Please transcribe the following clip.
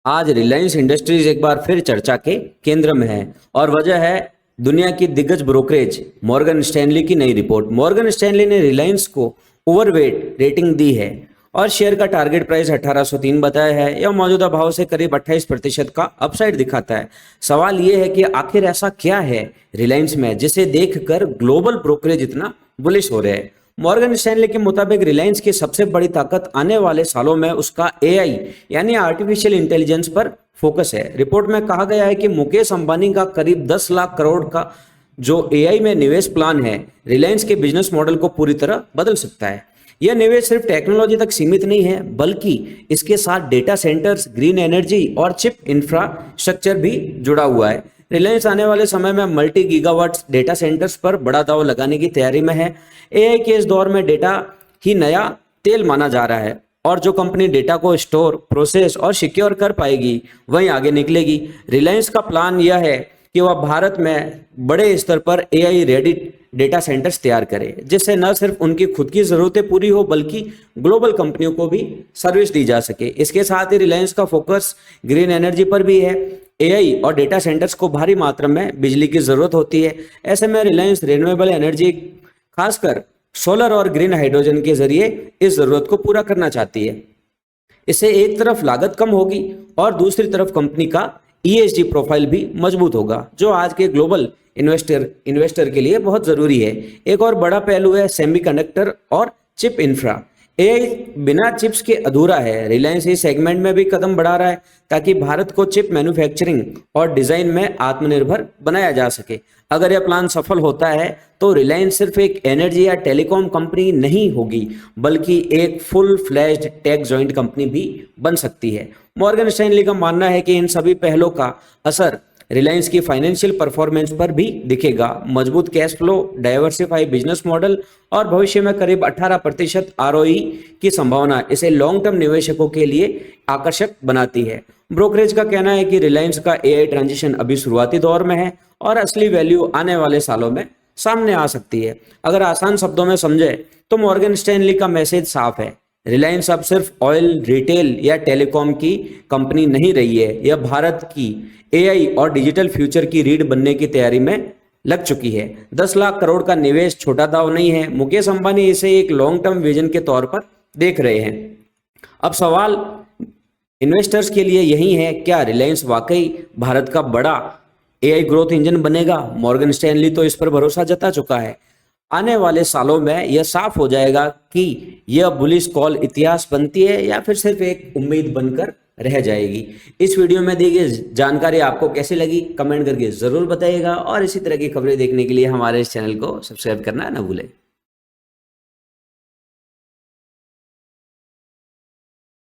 आज रिलायंस इंडस्ट्रीज एक बार फिर चर्चा के केंद्र में है और वजह है दुनिया की दिग्गज ब्रोकरेज मॉर्गन स्टैनली की नई रिपोर्ट। मॉर्गन स्टैनली ने रिलायंस को ओवरवेट रेटिंग दी है और शेयर का टारगेट प्राइस 1803 बताया है। यह मौजूदा भाव से करीब 28% का अपसाइड दिखाता है। सवाल यह है कि आखिर ऐसा क्या है रिलायंस में जिसे देखकर ग्लोबल ब्रोकरेज इतना बुलिश हो रहे हैं। मॉर्गन स्टैनली के मुताबिक रिलायंस की सबसे बड़ी ताकत आने वाले सालों में उसका एआई यानी आर्टिफिशियल इंटेलिजेंस पर फोकस है। रिपोर्ट में कहा गया है कि मुकेश अंबानी का करीब 10 लाख करोड़ का जो एआई में निवेश प्लान है रिलायंस के बिजनेस मॉडल को पूरी तरह बदल सकता है। यह निवेश सिर्फ टेक्नोलॉजी तक सीमित नहीं है बल्कि इसके साथ डेटा सेंटर्स, ग्रीन एनर्जी और चिप इंफ्रास्ट्रक्चर भी जुड़ा हुआ है। रिलायंस आने वाले समय में मल्टी गीगावाट डेटा सेंटर्स पर बड़ा दांव लगाने की तैयारी में है। एआई के इस दौर में डेटा ही नया तेल माना जा रहा है और जो कंपनी डेटा को स्टोर, प्रोसेस और सिक्योर कर पाएगी वहीं आगे निकलेगी। रिलायंस का प्लान यह है कि वह भारत में बड़े स्तर पर एआई रेडी डेटा सेंटर्स तैयार करे जिससे न सिर्फ उनकी खुद की जरूरतें पूरी हो बल्कि ग्लोबल कंपनियों को भी सर्विस दी जा सके। इसके साथ ही रिलायंस का फोकस ग्रीन एनर्जी पर भी है। एआई और डेटा सेंटर्स को भारी मात्रा में बिजली की जरूरत होती है। ऐसे में रिलायंस रिन्यूएबल एनर्जी खासकर सोलर और ग्रीन हाइड्रोजन के जरिए इस जरूरत को पूरा करना चाहती है। इससे एक तरफ लागत कम होगी और दूसरी तरफ कंपनी का ईएसजी प्रोफाइल भी मजबूत होगा जो आज के ग्लोबल इन्वेस्टर के लिए बहुत जरूरी है। एक और बड़ा पहलू है सेमीकंडक्टर और चिप इंफ्रा। एआई बिना चिप्स के अधूरा है। रिलायंस इस सेगमेंट में भी कदम बढ़ा रहा है ताकि भारत को चिप मैन्युफैक्चरिंग और डिजाइन में आत्मनिर्भर बनाया जा सके। अगर यह प्लान सफल होता है तो रिलायंस सिर्फ एक एनर्जी या टेलीकॉम कंपनी नहीं होगी बल्कि एक full fledged tech joint company भी बन सकती है। मॉर्गन स्टैनली का मानना है कि इन सभी पहलों का असर रिलायंस की फाइनेंशियल परफॉर्मेंस पर भी दिखेगा। मजबूत cash flow, diversify business model और भविष्य में करीब 18% आरओई की संभावना इसे लॉन्ग टर्म निवेशकों के लिए आकर्षक बनाती है। ब्रोकरेज का कहना है कि रिलायंस का एआई ट्रांजिशन अभी शुरुआती दौर में है और असली वैल्यू आने वाले सालों में सामने आ सकती है। अगर आसान शब्दों में समझे तो मॉर्गन स्टैनली का मैसेज साफ है। रिलायंस अब सिर्फ ऑयल, रिटेल या टेलीकॉम की कंपनी नहीं रही है। यह भारत की एआई और डिजिटल फ्यूचर की रीढ़ बनने की तैयारी में लग चुकी है। 10 लाख करोड़ का निवेश छोटा दाव नहीं है। मुकेश अंबानी इसे एक लॉन्ग टर्म विजन के तौर पर देख रहे हैं। अब सवाल इन्वेस्टर्स के लिए यही है, क्या रिलायंस वाकई भारत का बड़ा एआई ग्रोथ इंजन बनेगा? मॉर्गन स्टैनली तो इस पर भरोसा जता चुका है। आने वाले सालों में यह साफ हो जाएगा कि यह बुलिश कॉल इतिहास बनती है या फिर सिर्फ एक उम्मीद बनकर रह जाएगी। इस वीडियो में दी गई जानकारी आपको कैसी लगी कमेंट करके जरूर बताइएगा और इसी तरह की खबरें देखने के लिए हमारे इस चैनल को सब्सक्राइब करना न भूलें।